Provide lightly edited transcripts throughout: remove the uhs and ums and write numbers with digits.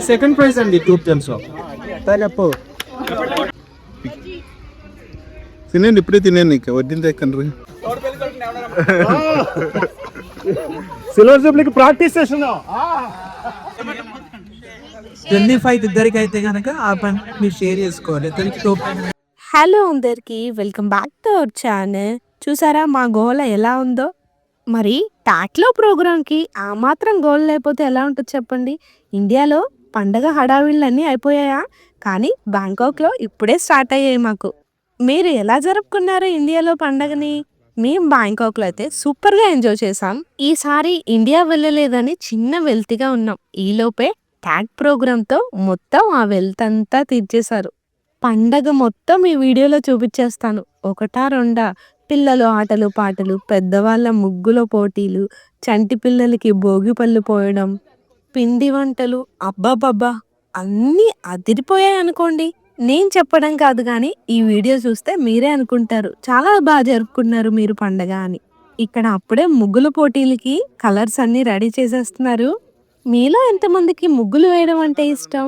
Second prize అండి tube తెలుసు చెప్పు తినండి ఇప్పుడే తినండి నీకు వడ్డింది ఎక్కండి సిల్వర్ జూబ్లీకి ప్రాక్టీస్ సెషన్ 25 ఇద్దరికి అయితే కనుక ఆ పని మీరు షేర్ చేసుకోవాలి. హలో అందరికి, welcome back to our channel. చూసారా మా గోల ఎలా ఉందో? మరి టాక్లో ప్రోగ్రామ్కి ఆ మాత్రం గోల్ లేకపోతే ఎలా ఉంటుంది చెప్పండి. ఇండియాలో పండగ హడావిళ్ళన్నీ అయిపోయాయా? కానీ బ్యాంకాక్లో ఇప్పుడే స్టార్ట్ అయ్యాయి మాకు. మీరు ఎలా జరుపుకున్నారు ఇండియాలో పండగని? మేము బ్యాంకాక్లో అయితే సూపర్గా ఎంజాయ్ చేసాం. ఈసారి ఇండియా వెళ్ళలేదని చిన్న వెల్తిగా ఉన్నాం. ఈలోపే ట్యాగ్ ప్రోగ్రామ్తో మొత్తం ఆ వెల్త్ అంతా తీర్చేశారు. పండగ మొత్తం ఈ వీడియోలో చూపించేస్తాను. ఒకటా రెండా, పిల్లలు ఆటలు పాటలు, పెద్దవాళ్ళ ముగ్గుల పోటీలు, చంటి పిల్లలకి భోగి పళ్ళు పోయడం, పిండి వంటలు, అబ్బాబ్బా అన్నీ అదిరిపోయాయి అనుకోండి. నేను చెప్పడం కాదు కానీ ఈ వీడియో చూస్తే మీరే అనుకుంటారు చాలా బాగా జరుపుకున్నారు మీరు పండగ అని. ఇక్కడ అప్పుడే ముగ్గుల పోటీలకి కలర్స్ అన్ని రెడీ చేసేస్తున్నారు. మీలో ఎంతమందికి ముగ్గులు వేయడం అంటే ఇష్టం?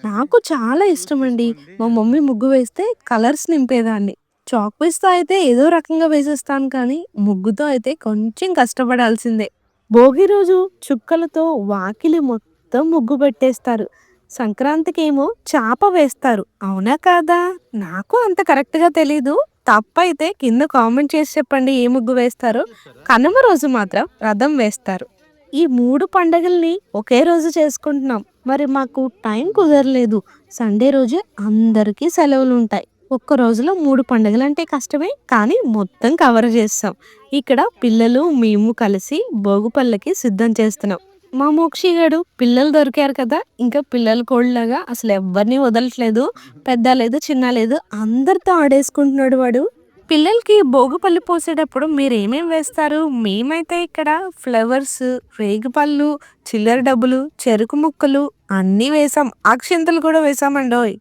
నాకు చాలా ఇష్టం అండి. మా మమ్మీ ముగ్గు వేస్తే కలర్స్ నింపేదాన్ని. చాక్ పీస్తో అయితే ఏదో రకంగా వేసేస్తాను కానీ ముగ్గుతో అయితే కొంచెం కష్టపడాల్సిందే. భోగి రోజు చుక్కలతో వాకిలి మొత్తం ముగ్గు పెట్టేస్తారు. సంక్రాంతికి ఏమో చాప వేస్తారు, అవునా కాదా? నాకు అంత కరెక్ట్గా తెలీదు. తప్పైతే కింద కామెంట్ చేసి చెప్పండి ఏ ముగ్గు వేస్తారో. కనుమ రోజు మాత్రం రథం వేస్తారు. ఈ 3 పండగల్ని ఒకే రోజు చేసుకుంటున్నాం. మరి మాకు టైం కుదరలేదు. సండే రోజు అందరికీ సెలవులు ఉంటాయి. ఒక్క రోజులో 3 పండుగలు అంటే కష్టమే, కానీ మొత్తం కవర్ చేస్తాం. ఇక్కడ పిల్లలు మేము కలిసి భోగిపళ్ళకి సిద్ధం చేస్తున్నాం. మా మోక్షిగాడు పిల్లలు దొరికారు కదా, ఇంకా పిల్లల కోళ్ళగా అసలు ఎవరిని వదలట్లేదు. పెద్ద లేదు చిన్న లేదు, అందరితో ఆడేసుకుంటున్నాడు వాడు. పిల్లలకి భోగిపళ్ళు పోసేటప్పుడు మీరు ఏమేమి వేస్తారు? మేమైతే ఇక్కడ ఫ్లవర్స్, రేగిపళ్ళు, చిల్లర డబ్బులు, చెరుకు ముక్కలు అన్నీ వేసాం. అక్షింతలు కూడా వేసామండోయ్.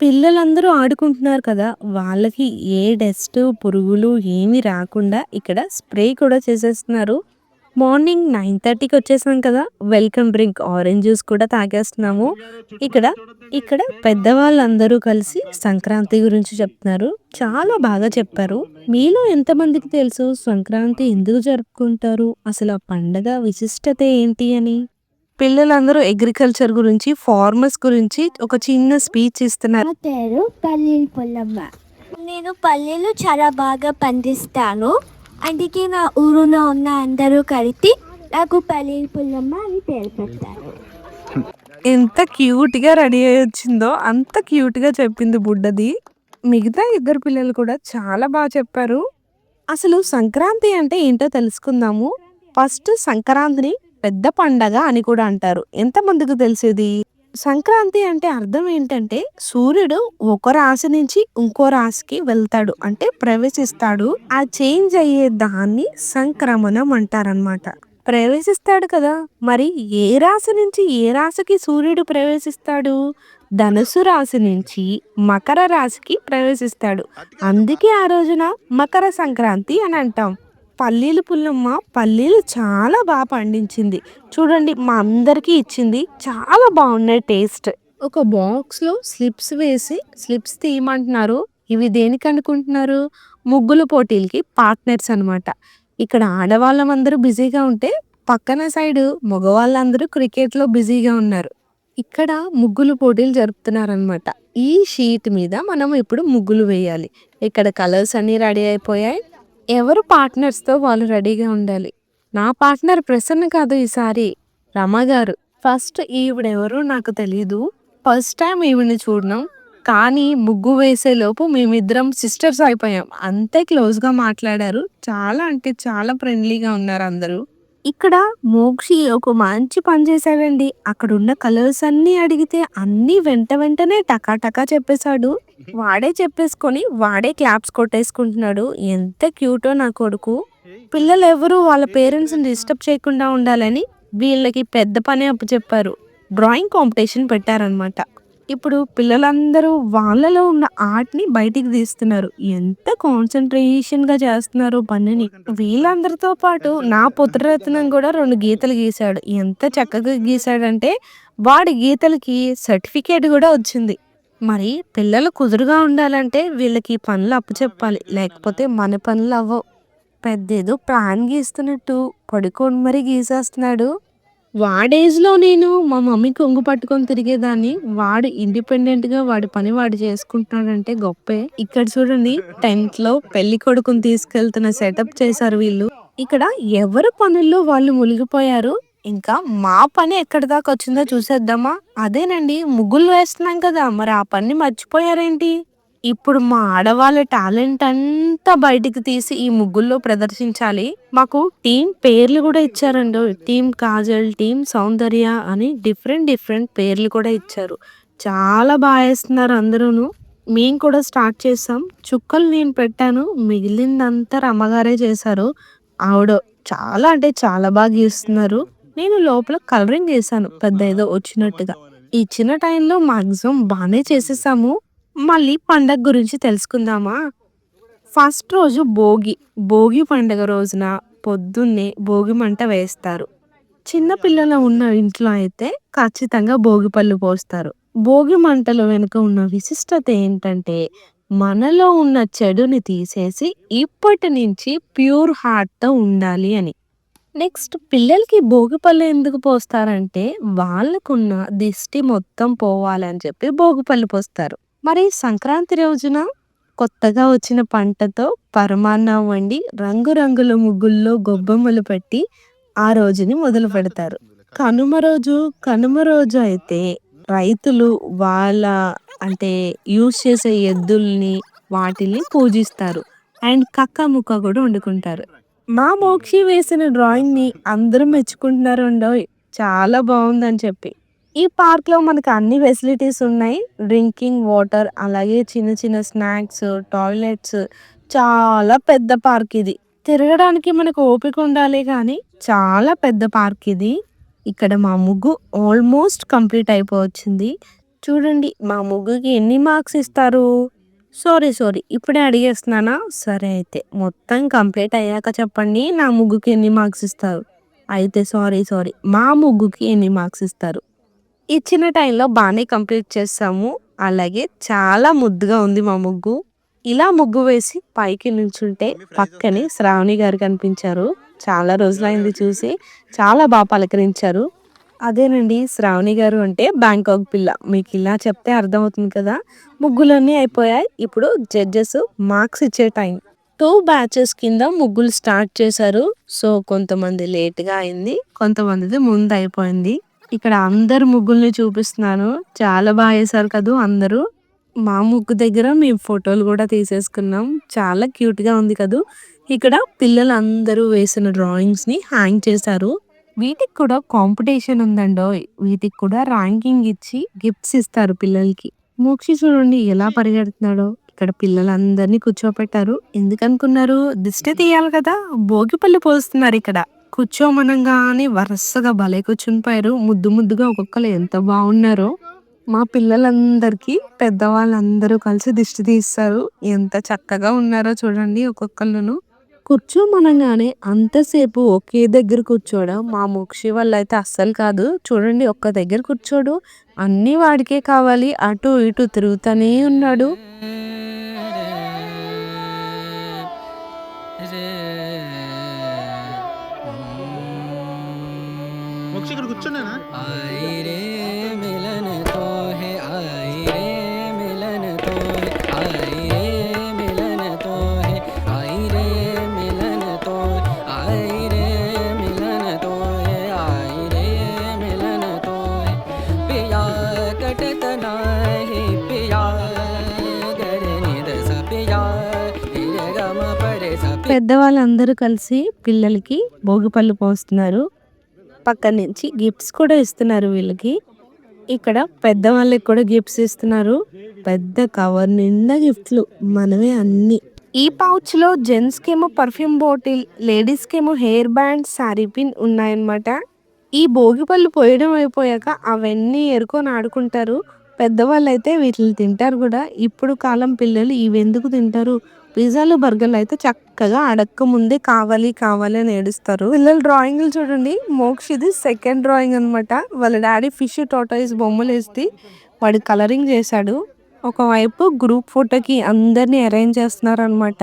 పిల్లలందరూ ఆడుకుంటున్నారు కదా, వాళ్ళకి ఏ డస్ట్ పురుగులు ఏమీ రాకుండా ఇక్కడ స్ప్రే కూడా చేసేస్తున్నారు. మార్నింగ్ 9:30కి వచ్చేసాం కదా, వెల్కమ్ డ్రింక్ ఆరెంజ్ జ్యూస్ కూడా తాగేస్తున్నాము. ఇక్కడ పెద్దవాళ్ళందరూ కలిసి సంక్రాంతి గురించి చెప్తున్నారు. చాలా బాగా చెప్పారు. మీలో ఎంతమందికి తెలుసు సంక్రాంతి ఎందుకు జరుపుకుంటారు, అసలు ఆ పండగ విశిష్టత ఏంటి అని? పిల్లలందరూ అగ్రికల్చర్ గురించి, ఫార్మర్స్ గురించి ఒక చిన్న స్పీచ్ ఇస్తున్నారు. పేరు పల్లీలు పుల్లమ్మ. నేను పల్లీలు చాలా బాగా పండిస్తాను. అందుకే నా ఊరిలో ఉన్న అందరూ కలిసి నాకు పల్లీలు పుల్లమ్మ అని పేరు పెట్టారు. ఎంత క్యూట్గా రెడీ అయ్యి వచ్చిందో అంత క్యూట్గా చెప్పింది బుడ్డది. మిగతా 2 పిల్లలు కూడా చాలా బాగా చెప్పారు. అసలు సంక్రాంతి అంటే ఏంటో తెలుసుకుందాము. ఫస్ట్ సంక్రాంతిని పెద్ద పండగ అని కూడా అంటారు. ఎంతమందికి తెలిసేది? సంక్రాంతి అంటే అర్థం ఏంటంటే సూర్యుడు ఒక రాశి నుంచి ఇంకో రాశికి వెళ్తాడు, అంటే ప్రవేశిస్తాడు. ఆ చేంజ్ అయ్యే దాన్ని సంక్రమణం అంటారనమాట. ప్రవేశిస్తాడు కదా, మరి ఏ రాశి నుంచి ఏ రాశికి సూర్యుడు ప్రవేశిస్తాడు? ధనుసు రాశి నుంచి మకర రాశికి ప్రవేశిస్తాడు. అందుకే ఆ రోజున మకర సంక్రాంతి అని అంటాం. పల్లీలు పుల్లమ్మ పల్లీలు చాలా బాగా పండించింది. చూడండి మా అందరికీ ఇచ్చింది. చాలా బాగున్నాయి టేస్ట్. ఒక బాక్స్లో స్లిప్స్ వేసి స్లిప్స్ తీయమంటున్నారు. ఇవి దేనికి అనుకుంటున్నారు? ముగ్గుల పోటీలకి పార్ట్నర్స్ అనమాట. ఇక్కడ ఆడవాళ్ళందరూ బిజీగా ఉంటే పక్కన సైడ్ మగవాళ్ళందరూ క్రికెట్లో బిజీగా ఉన్నారు. ఇక్కడ ముగ్గులు పోటీలు జరుపుతున్నారనమాట. ఈ షీట్ మీద మనం ఇప్పుడు ముగ్గులు వేయాలి. ఇక్కడ కలర్స్ అన్నీ రెడీ అయిపోయాయి. ఎవరు పార్ట్నర్స్తో వాళ్ళు రెడీగా ఉండాలి. నా పార్ట్నర్ ప్రసన్న కాదు, ఈసారి రమగారు. ఫస్ట్ ఈవిడెవరో నాకు తెలీదు, ఫస్ట్ టైం ఈవిడ్ని చూడడం. కానీ ముగ్గు వేసే లోపు మేమిద్దరం సిస్టర్స్ అయిపోయాం. అంతే క్లోజ్గా మాట్లాడారు. చాలా అంటే చాలా ఫ్రెండ్లీగా ఉన్నారు అందరూ. ఇక్కడ మోక్షి ఒక మంచి పని చేశాడండి. అక్కడ ఉన్న కలర్స్ అన్నీ అడిగితే అన్నీ వెంటనే టకా చెప్పేశాడు. వాడే చెప్పేసుకొని వాడే క్లాప్స్ కొట్టేసుకుంటున్నాడు. ఎంత క్యూటో నా కొడుకు. పిల్లలు ఎవరు వాళ్ళ పేరెంట్స్ని డిస్టర్బ్ చేయకుండా ఉండాలని వీళ్ళకి పెద్ద పని అప్పు చెప్పారు. డ్రాయింగ్ కాంపిటీషన్ పెట్టారనమాట. ఇప్పుడు పిల్లలందరూ వాళ్ళలో ఉన్న ఆర్ట్‌ని బయటికి తీస్తున్నారు. ఎంత కాన్సంట్రేషన్‌గా చేస్తున్నారో పనిని. వీళ్ళందరితో పాటు నా పుత్రరత్నం గూడా 2 గీతలు గీశాడు. ఎంత చక్కగా గీశాడంటే వాడి గీతలకి సర్టిఫికేట్ గూడా వచ్చింది. మరి పిల్లలు కుదురుగా ఉండాలంటే వీళ్ళకి ఈ పనులు అప్పచెప్పాలి. లేకపోతే మన పనులవ్వవు. పెద్దేదో ప్లాన్ గీస్తున్నట్టు పడుకొని మరీ గీసేస్తున్నాడు. వాడేజ్‌లో నేను మా మమ్మీ కొంగు పట్టుకొని తిరిగేదాన్ని. వాడు ఇండిపెండెంట్‌గా వాడి పని వాడు చేసుకుంటున్నాడంటే గొప్పే. ఇక్కడ చూడండి 10థ్‌లో పెళ్ళికొడుకుని తీసుకెళ్తున్న సెటప్ చేశారు వీళ్ళు. ఇక్కడ ఎవరి పనుల్లో వాళ్ళు మునిగిపోయారు. ఇంకా మా పని ఎక్కడి దాకా వచ్చిందో చూసేద్దామా? అదేనండి ముగ్గులు వేస్తున్నాం కదా! మరి ఆ పని మర్చిపోయారేంటి? ఇప్పుడు మా ఆడవాళ్ళ టాలెంట్ అంతా బయటికి తీసి ఈ ముగ్గుల్లో ప్రదర్శించాలి. మాకు టీమ్ పేర్లు కూడా ఇచ్చారండి. టీమ్ కాజల్, టీమ్ సౌందర్య అని డిఫరెంట్ పేర్లు కూడా ఇచ్చారు. చాలా ఏస్తున్నారు అందరూను. మేము కూడా స్టార్ట్ చేసాం. చుక్కలు నేను పెట్టాను. మిగిలిందంతా రమ్మగారే చేశారు. ఆవిడ చాలా అంటే చాలా బాగా గీస్తున్నారు. నేను లోపల కలరింగ్ చేశాను. పెద్ద ఏదో వచ్చినట్టుగా. ఇచ్చిన టైంలో మాక్సిమం బానే చేసేసాము. మళ్ళీ పండగ గురించి తెలుసుకుందామా? ఫస్ట్ రోజు భోగి. భోగి పండుగ రోజున పొద్దున్నే భోగి మంట వేస్తారు. చిన్న పిల్లలు ఉన్న ఇంట్లో అయితే ఖచ్చితంగా భోగిపళ్ళు పోస్తారు. భోగి మంటల వెనుక ఉన్న విశిష్టత ఏంటంటే మనలో ఉన్న చెడుని తీసేసి ఇప్పటి నుంచి ప్యూర్ హార్ట్‌తో ఉండాలి అని. నెక్స్ట్ పిల్లలకి భోగిపళ్ళు ఎందుకు పోస్తారంటే వాళ్ళకున్న దిష్టి మొత్తం పోవాలని చెప్పి భోగిపళ్ళు పోస్తారు. మరి సంక్రాంతి రోజున కొత్తగా వచ్చిన పంటతో పరమాన్నం వండి రంగురంగుల ముగ్గుల్లో గొబ్బెమ్మలు పెట్టి ఆ రోజుని మొదలు పెడతారు. కనుమ రోజు అయితే రైతులు వాళ్ళ అంటే యూజ్ చేసే ఎద్దుల్ని వాటిల్ని పూజిస్తారు. అండ్ కక్క ముక్క కూడా వండుకుంటారు. మా మోక్షి వేసిన డ్రాయింగ్ ని అందరూ మెచ్చుకుంటున్నారండోయ్. చాలా బాగుందని చెప్పి. ఈ పార్క్ లో మనకు అన్ని ఫెసిలిటీస్ ఉన్నాయి. డ్రింకింగ్ వాటర్ అలాగే చిన్న చిన్న స్నాక్స్, టాయిలెట్స్ చాలా పెద్ద పార్క్ ఇది. తిరగడానికి మనకు ఓపిక ఉండాలి కానీ చాలా పెద్ద పార్క్ ఇది. ఇక్కడ మా ముగ్గు ఆల్మోస్ట్ కంప్లీట్ అయిపోవచ్చింది. చూడండి మా ముగ్గుకి ఎన్ని మార్క్స్ ఇస్తారు? సారీ ఇప్పుడే అడిగేస్తున్నానా? సరే అయితే మొత్తం కంప్లీట్ అయ్యాక చెప్పండి నా ముగ్గుకి ఎన్ని మార్క్స్ ఇస్తారు? అయితే సారీ మా ముగ్గుకి ఎన్ని మార్క్స్ ఇస్తారు? ఇచ్చిన టైంలో బాగానే కంప్లీట్ చేసాము. అలాగే చాలా ముద్దుగా ఉంది మా ముగ్గు. ఇలా ముగ్గు వేసి పైకి నిల్చుంటే పక్కనే శ్రావణి గారు కనిపించారు. చాలా రోజులైంది చూసి. చాలా బాగా పలకరించారు. అదేనండి శ్రావణి గారు అంటే బ్యాంకాక్ పిల్ల. మీకు ఇలా చెప్తే అర్థమవుతుంది కదా. ముగ్గులన్నీ అయిపోయాయి. ఇప్పుడు జడ్జెస్ మార్క్స్ ఇచ్చే టైం. 2 బ్యాచెస్ కింద ముగ్గులు స్టార్ట్ చేశారు. సో కొంతమంది లేట్‌గా అయింది. కొంతమందిది ముందు అయిపోయింది. ఇక్కడ అందరు ముగ్గుల్ని చూపిస్తున్నాను. చాలా బాగా వేశారు కదూ అందరూ. మా ముగ్గు దగ్గర మేము ఫోటోలు కూడా తీసేసుకున్నాం. చాలా క్యూట్‌గా ఉంది కదూ. ఇక్కడ పిల్లలందరూ వేసిన డ్రాయింగ్స్ ని హ్యాంగ్ చేశారు. వీటికి కూడా కాంపిటీషన్ ఉందండోయ్. వీటికి కూడా ర్యాంకింగ్ ఇచ్చి గిఫ్ట్స్ ఇస్తారు పిల్లలకి. మోక్షి చూడండి ఎలా పరిగెడుతున్నాడో. ఇక్కడ పిల్లలందరినీ కూర్చోపెట్టారు. ఎందుకనుకున్నారు? దిష్టి తీయాలి కదా. భోగిపళ్ళు పోస్తున్నారు ఇక్కడ. కూర్చోమనంగానే వరుసగా భలే కూర్చుని పోయారు. ముద్దుగా ఒక్కొక్కరు ఎంత బాగున్నారో. మా పిల్లలందరికీ పెద్దవాళ్ళందరూ కలిసి దిష్టి తీస్తారు. ఎంత చక్కగా ఉన్నారో చూడండి ఒక్కొక్కళ్ళును. కూర్చోమనంగానే అంతసేపు ఒకే దగ్గర కూర్చోవడం మా మోక్షి వల్ల అయితే అస్సలు కాదు. చూడండి ఒక్క దగ్గర కూర్చోడు. అన్నీ వాడికే కావాలి. అటు ఇటు తిరుగుతూనే ఉన్నాడు. మోక్షి ఇక్కడ కూర్చున్నానా? పెద్దవాళ్ళందరూ కలిసి పిల్లలకి భోగిపళ్ళు పోస్తున్నారు. పక్కన నుంచి గిఫ్ట్స్ కూడా ఇస్తున్నారు వీళ్ళకి. ఇక్కడ పెద్దవాళ్ళకి కూడా గిఫ్ట్స్ ఇస్తున్నారు. పెద్ద కవర్ నిండా గిఫ్ట్లు మనమే అన్ని. ఈ పౌచ్ లో జెంట్స్ కేమో పర్ఫ్యూమ్ బాటిల్, లేడీస్ కేమో హెయిర్ బ్యాండ్, సారీ పిన్ ఉన్నాయన్నమాట. ఈ భోగిపళ్ళు పోయడం అయిపోయాక అవన్నీ ఎరుకొని ఆడుకుంటారు. పెద్దవాళ్ళైతే వీటిని తింటారు కూడా. ఇప్పుడు కాలం పిల్లలు ఇవెందుకు తింటారు? పిజ్జాలు, బర్గర్‌లు అయితే చక్కగా అడక్క ముందే కావాలి, కావాలి అని ఏడుస్తారు. పిల్లల డ్రాయింగ్‌లు చూడండి. మోక్షిది సెకండ్ డ్రాయింగ్ అనమాట. వాళ్ళ డాడీ ఫిష్, టార్టాయిస్ బొమ్మలేసి వాడు కలరింగ్ చేశాడు. ఒకవైపు గ్రూప్ ఫోటోకి అందరిని అరేంజ్ చేస్తున్నారనమాట.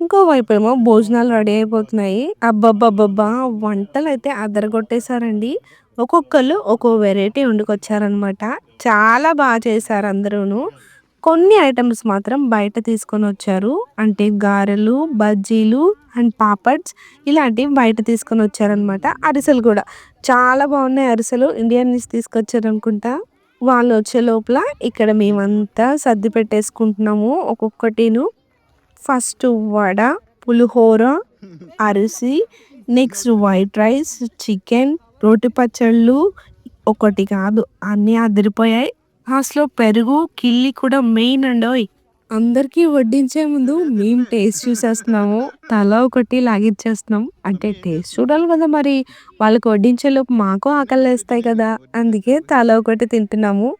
ఇంకోవైపేమో భోజనాలు రెడీ అయిపోతున్నాయి. అబ్బబ్బబ్బబ్బా! వంటలైతే అదరగొట్టేసారండి. ఒక్కొక్కళ్ళు ఒక్కో వెరైటీ వండుకొచ్చారనమాట. చాలా చేశారు అందరూను. కొన్ని ఐటెమ్స్ మాత్రం బయట తీసుకొనొచ్చారు. అంటే గారెలు, బజ్జీలు అండ్ పాపడ్స్ ఇలాంటివి బయట తీసుకొనొచ్చారనమాట. అరిసెలు కూడా చాలా బాగున్నాయి అరిసెలు. ఇండియన్ నుంచి తీసుకొచ్చారనుకుంటా. వాళ్ళొచ్చే లోపల ఇక్కడ మేమంతా సర్ది పెట్టేసుకుంటున్నాము ఒక్కొక్కటిను. ఫస్ట్ వడ, పులిహోర, అరిసి, నెక్స్ట్ వైట్ రైస్, చికెన్, రోటి పచ్చళ్ళు ఒకటి కాదు అన్నీ అదిరిపోయాయి. లాస్ట్‌లో పెరుగు, కిళ్ళి కూడా మెయిన్ అండోయ్! అందరికీ వడ్డించే ముందు మేము టేస్ట్ చూసేస్తున్నాము. తలా ఒకటి లాగిచ్చేస్తున్నాం. అంటే టేస్ట్ చూడాలి కదా మరి. వాళ్ళకి వడ్డించేలోపు మాకు ఆకలేస్తాయి కదా! అందుకే తలా ఒకటి తింటున్నాము.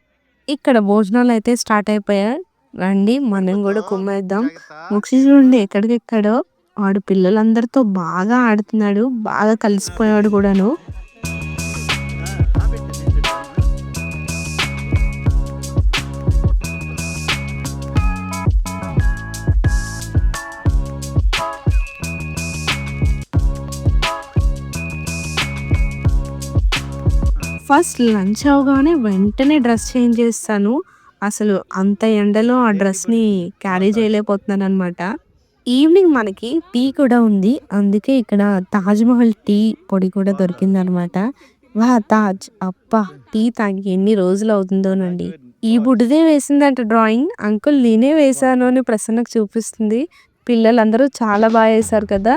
ఇక్కడ భోజనాలైతే స్టార్ట్ అయిపోయాయి. రండి మనం కూడా కుమ్మేద్దాం. మోక్షి చూడండి ఎక్కడికెక్కడో వాడు పిల్లలందరితో బాగా ఆడుతున్నాడు. బాగా కలిసిపోయాడు కూడాను. ఫస్ట్ లంచ్ అవ్వగానే వెంటనే డ్రెస్ చేంజ్ చేస్తాను. అసలు అంత ఎండలో ఆ డ్రెస్‌ని క్యారీ చేయలేకపోతున్నాననమాట. ఈవినింగ్ మనకి టీ కూడా ఉంది. అందుకే ఇక్కడ తాజ్ మహల్ టీ పొడి కూడా దొరికిందనమాట. తాజ్ అబ్బా! టీ తాగి ఎన్ని రోజులు అవుతుందోనండి. ఈ బుడ్డిదే వేసిందంట డ్రాయింగ్. అంకుల్ నేనే వేశాను అని ప్రసన్నకు చూపిస్తుంది. పిల్లలందరూ చాలా ఏశారు కదా!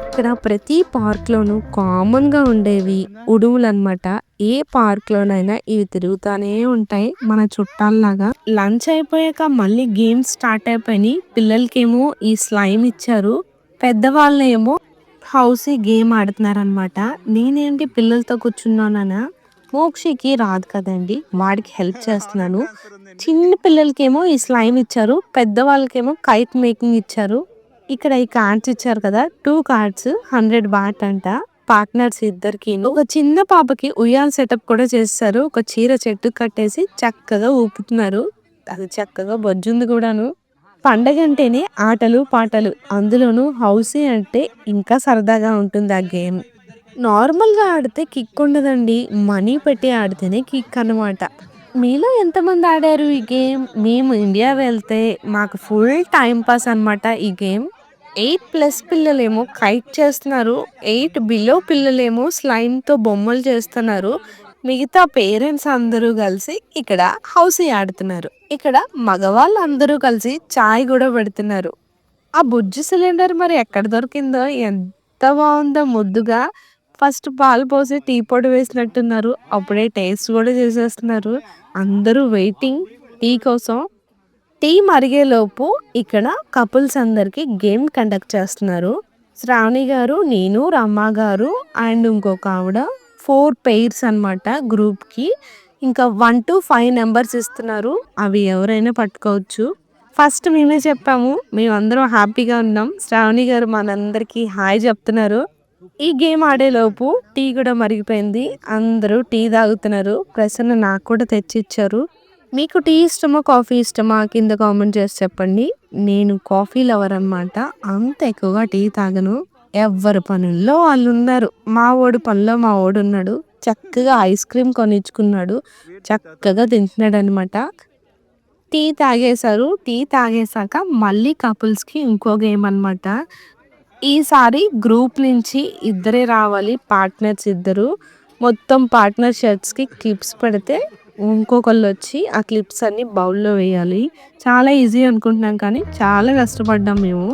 ఇక్కడ ప్రతి పార్క్‌లోనూ కామన్‌గా ఉండేవి ఉడువులనమాట. ఏ పార్క్‌లోనైనా ఇవి తిరుగుతానే ఉంటాయి. మన చుట్టాల్లాగా. లంచ్ అయిపోయాక మళ్ళీ గేమ్స్ స్టార్ట్ అయిపోయినాయి. పిల్లలకేమో ఈ స్లైమ్ ఇచ్చారు. పెద్దవాళ్ళేమో హౌసీ గేమ్ ఆడుతున్నారనమాట. నేనేంటి పిల్లలతో కూర్చున్నానా? మోక్షికి రాదు కదండి. వాడికి హెల్ప్ చేస్తున్నాను. చిన్న పిల్లలకేమో ఈ స్లైమ్ ఇచ్చారు. పెద్దవాళ్ళకేమో కైట్ మేకింగ్ ఇచ్చారు. ఇక్కడ ఈ కార్డ్స్ ఇచ్చారు కదా 2 కార్డ్స్ 100 బాట్ అంట. పార్ట్నర్స్ ఇద్దరికి. ఒక చిన్న పాపకి ఉయ్యాల సెటప్ కూడా చేస్తారు. ఒక చీర చెట్టు కట్టేసి చక్కగా ఊపుతున్నారు. అది చక్కగా బొజ్జుంది కూడాను. పండగ అంటేనే ఆటలు పాటలు. అందులోనూ హౌసీ అంటే ఇంకా సరదాగా ఉంటుంది ఆ గేమ్. నార్మల్‌గా ఆడితే కిక్ ఉండదండి. మనీ పెట్టి ఆడితేనే కిక్ అనమాట. మీలో ఎంతమంది ఆడారు ఈ గేమ్? మేము ఇండియా వెళ్తే మాకు ఫుల్ టైమ్ పాస్ అనమాట ఈ గేమ్. 8+ పిల్లలేమో కైట్ చేస్తున్నారు. 8 బిలో పిల్లలేమో స్లైమ్‌తో బొమ్మలు చేస్తున్నారు. మిగతా పేరెంట్స్ అందరూ కలిసి ఇక్కడ హౌసీ ఆడుతున్నారు. ఇక్కడ మగవాళ్ళందరూ కలిసి చాయ్ కూడా పెడుతున్నారు. ఆ బుజ్జి సిలిండర్ మరి ఎక్కడ దొరికిందో ఎంత బాగుందో ముద్దుగా. ఫస్ట్ పాలు పోసి టీ పొడి వేసినట్టున్నారు. అప్పుడే టేస్ట్ కూడా చేసేస్తున్నారు. అందరూ వెయిటింగ్ టీ కోసం. టీ మరిగేలోపు ఇక్కడ కపుల్స్ అందరికి గేమ్ కండక్ట్ చేస్తున్నారు. శ్రావణి గారు, నేను, రమ్మ గారు అండ్ ఇంకొక ఆవిడ 4 పెయిర్స్ అనమాట గ్రూప్‌కి. ఇంకా 1 to 5 నెంబర్స్ ఇస్తున్నారు. అవి ఎవరైనా పట్టుకోవచ్చు. ఫస్ట్ మేమే చెప్పాము. మేమందరం హ్యాపీగా ఉన్నాం. శ్రావణి గారు మనందరికీ హాయ్ చెప్తున్నారు. ఈ గేమ్ ఆడేలోపు టీ కూడా మరిగిపోయింది. అందరూ టీ తాగుతున్నారు. ప్రసన్న నాకు కూడా తెచ్చిచ్చారు. మీకు టీ ఇష్టమా? కాఫీ ఇష్టమా? కింద కామెంట్ చేసి చెప్పండి. నేను కాఫీ లవర్ అనమాట. అంత ఎక్కువగా టీ తాగను. ఎవ్వరి పనుల్లో వాళ్ళు ఉన్నారు. మా వోడు పనిలో మా వోడు ఉన్నాడు. చక్కగా ఐస్ క్రీమ్ కొనిచ్చుకున్నాడు. చక్కగా తింటున్నాడు అనమాట. టీ తాగేశారు. టీ తాగేశాక మళ్ళీ కపుల్స్‌కి ఇంకో గేమ్ అనమాట. ఈసారి గ్రూప్ నుంచి ఇద్దరే రావాలి. పార్ట్నర్స్ ఇద్దరు. మొత్తం పార్ట్నర్ షర్ట్స్‌కి క్లిప్స్ పెడితే ఇంకొకళ్ళు వచ్చి ఆ క్లిప్స్ అన్ని బౌల్‌లో వేయాలి. చాలా ఈజీ అనుకుంటున్నాం కానీ చాలా కష్టపడ్డాం మేము.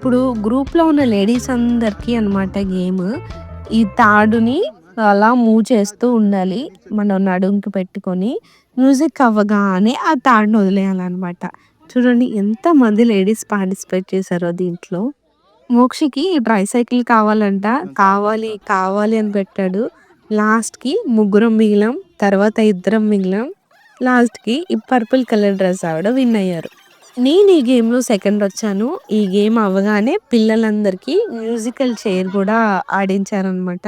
ఇప్పుడు గ్రూప్లో ఉన్న లేడీస్ అందరికీ అనమాట గేమ్. ఈ తాడుని అలా మూవ్ చేస్తూ ఉండాలి మనం నడుంకి పెట్టుకొని. మ్యూజిక్ అవ్వగానే ఆ తాడుని వదిలేయాలన్నమాట. చూడండి ఎంతమంది లేడీస్ పార్టిసిపేట్ చేశారో దీంట్లో. మోక్షికి ట్రైసైకిల్ కావాలంట. కావాలి, కావాలి అని పెట్టాడు. లాస్ట్‌కి ముగ్గురం మిగిలాం. తర్వాత ఇద్దరం మిగిలాం. లాస్ట్‌కి ఈ పర్పుల్ కలర్ డ్రెస్ ఆవిడ విన్ అయ్యారు. నేను ఈ గేమ్‌లో సెకండ్ వచ్చాను. ఈ గేమ్ అవ్వగానే పిల్లలందరికీ మ్యూజికల్ చైర్ కూడా ఆడించారనమాట.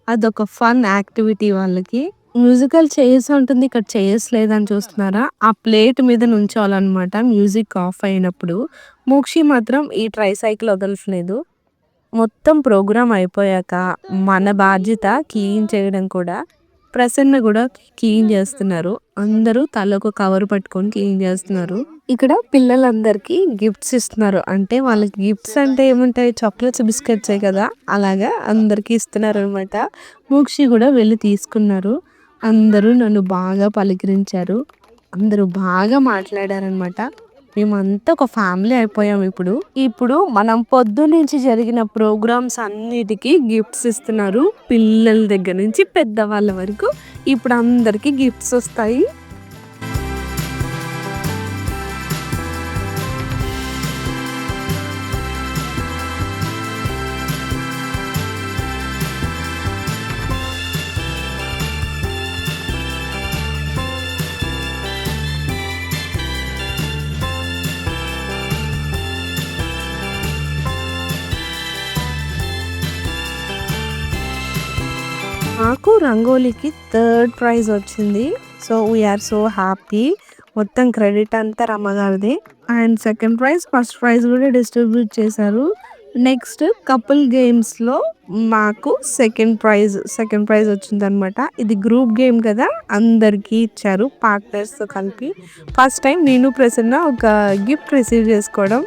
అదొక ఫన్ యాక్టివిటీ వాళ్ళకి. మ్యూజికల్ చైర్స్ ఉంటుంది. ఇక్కడ చైర్స్ లేదని చూస్తున్నారా? ఆ ప్లేట్ మీద నుంచోవాలనమాట మ్యూజిక్ ఆఫ్ అయినప్పుడు. మోక్షి మాత్రం ఈ ట్రైసైకిల్ వదలట్లేదు. మొత్తం ప్రోగ్రామ్ అయిపోయాక మన బాధ్యత క్లీన్ చేయడం కూడా. ప్రసన్న కూడా క్లీన్ చేస్తున్నారు. అందరూ తలకు కవర్ పట్టుకొని క్లీన్ చేస్తున్నారు. ఇక్కడ పిల్లలందరికీ గిఫ్ట్స్ ఇస్తున్నారు. అంటే వాళ్ళకి గిఫ్ట్స్ అంటే ఏముంటాయి, చాక్లెట్స్, బిస్కెట్సే కదా. అలాగా అందరికీ ఇస్తున్నారు అనమాట. మోక్షి కూడా వెళ్ళి తీసుకున్నారు. అందరూ నన్ను బాగా పలకరించారు. అందరూ బాగా మాట్లాడారనమాట. మేమంతా ఒక ఫ్యామిలీ అయిపోయాం ఇప్పుడు. ఇప్పుడు మనం పొద్దున్నుంచి జరిగిన ప్రోగ్రామ్స్ అన్నిటికి గిఫ్ట్స్ ఇస్తున్నారు. పిల్లల దగ్గర నుంచి పెద్దవాళ్ళ వరకు ఇప్పుడు అందరికీ గిఫ్ట్స్ వస్తాయి. నాకు రంగోలీకి థర్డ్ ప్రైజ్ వచ్చింది. So we are so happy. మొత్తం క్రెడిట్ అంతా రమ్మగారిది. And second prize, first prize కూడా డిస్ట్రిబ్యూట్ చేశారు. నెక్స్ట్ కపుల్ గేమ్స్లో మాకు సెకండ్ ప్రైజ్ వచ్చిందనమాట. ఇది గ్రూప్ గేమ్ కదా, అందరికీ ఇచ్చారు పార్ట్నర్స్తో కలిపి. ఫస్ట్ టైం నేను ప్రసన్న ఒక గిఫ్ట్ రిసీవ్ చేసుకోవడం.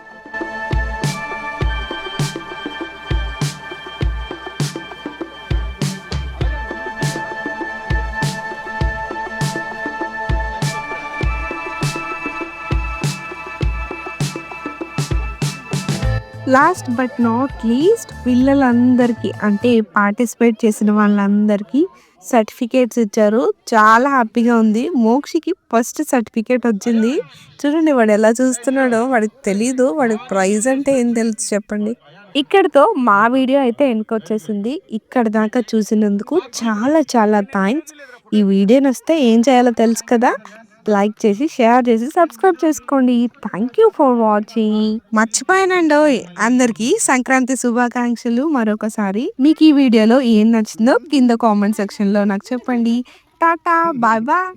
లాస్ట్ బట్ నాట్ లీస్ట్ పిల్లలందరికీ అంటే పార్టిసిపేట్ చేసిన వాళ్ళందరికీ సర్టిఫికేట్స్ ఇచ్చారు. చాలా హ్యాపీగా ఉంది. మోక్షికి ఫస్ట్ సర్టిఫికేట్ వచ్చింది. చూడండి వాడు ఎలా చూస్తున్నాడో. వాడికి తెలీదు వాడికి ప్రైజ్ అంటే ఏం తెలుసు చెప్పండి. ఇక్కడితో మా వీడియో అయితే ఎండ్కొచ్చేసింది. ఇక్కడ దాకా చూసినందుకు చాలా చాలా థ్యాంక్స్. ఈ వీడియో నచ్చితే ఏం చేయాలో తెలుసు కదా. లైక్ చేసి, షేర్ చేసి, సబ్స్క్రైబ్ చేసుకోండి. Thank you for watching. మర్చిపోయానండి, అందరికీ సంక్రాంతి శుభాకాంక్షలు మరొకసారి. మీకు ఈ వీడియోలో ఏం నచ్చిందో కింద కామెంట్ సెక్షన్ లో నాకు చెప్పండి. Tata, bye bye.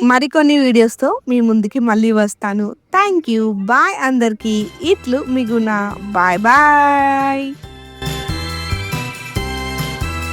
మరికొన్ని వీడియోస్తో మీ ముందుకి మళ్ళీ వస్తాను. థ్యాంక్ యూ, బాయ్ అందరికీ. ఇట్లు మీ గుణ. Bye bye.